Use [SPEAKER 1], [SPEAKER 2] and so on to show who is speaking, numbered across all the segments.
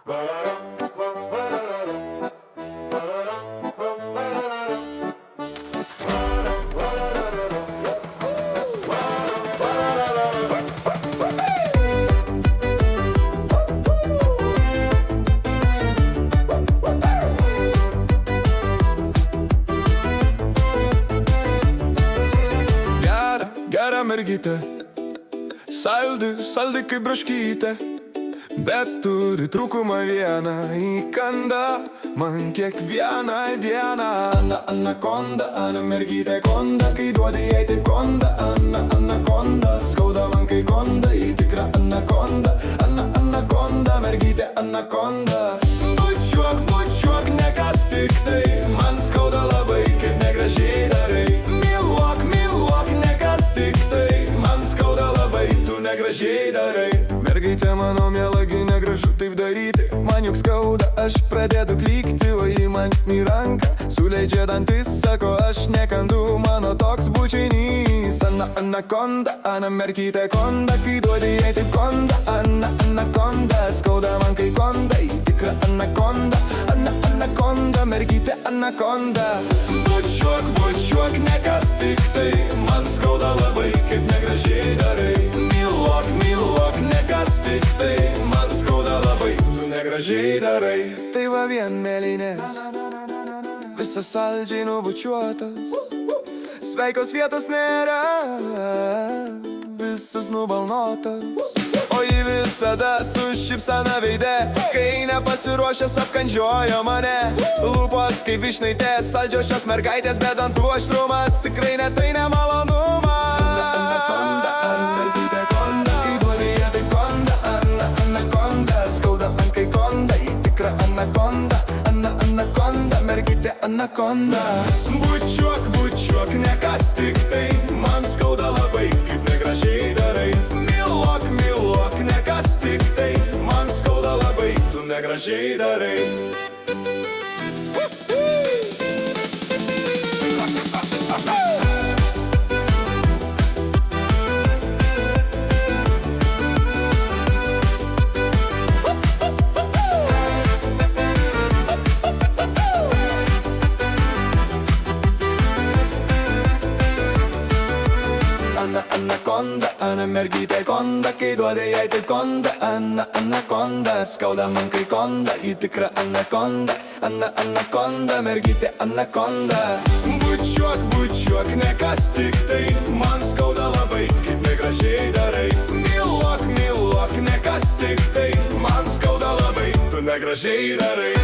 [SPEAKER 1] Gera mergytė, saldi kaip braškytė, bet turi trūkumą vieną, įkanda man kiekvieną dieną. Anakonda, mergytė konda, kai duodi jai taip konda. Anakonda, skauda man kai konda, į tikrą anakonda. Anakonda, mergytė anakonda. Bučiuok, nekas tik tai, man skauda labai, kaip negražiai darai. Myluok, nekas tik tai, man skauda labai, tu negražiai darai. Mergaitė mano mielagi, negražu taip daryti, man juk skauda, aš pradedu klykti, o ji man į ranką suleidžia dantis, sako aš nekandu, mano toks bučinys. Anakonda, mergytė konda, kai duodi jai taip konda. Anakonda, skauda man kai konda, į tikrą anakonda. Anakonda, mergytė anakonda. Bučiuok, nekas tik tai, man skauda labai, kaip negražiai darai. Myluok, nekas tik tai, man skauda labai, tu negražiai darai. Tai va vien mėlynės, visas saldžiai nubučiuotas, sveikos vietos nėra, visas nubalnotas. O ji visada su šypsena veide, kai nepasiruošęs apkandžiojo mane. Lūpos kaip vyšnaitės, saldžios šios mergaitės, bet dantų aštrumas tikrai ne tai nemalonumas. Anakonda, mergytė konda, kai duodi ją taip konda. Anakonda, skauda man kai konda, į tikrą anakonda. Anakonda, mergytė anakonda. Bučiuok, nekas tik tai, man skauda labai, kaip negražiai darai. Myluok, nekas tik tai, man skauda labai, tu negražiai darai. Anakonda, mergytė konda, kai duodi jai taip konda. Anakonda, skauda man kai konda, į tikrą anakonda. Anakonda, mergytė anakonda. Bučiuok, nekas tik tai, man skauda labai, kaip negražiai darai. Myluok, nekas tik tai, man skauda labai, tu negražiai darai.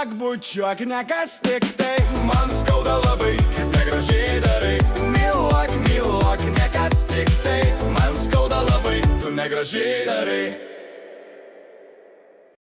[SPEAKER 1] Bučiuok, nekas tik tai, man skauda labai, kaip negražiai darai. Myluok, nekas tik tai, man skauda labai, tu negražiai darai.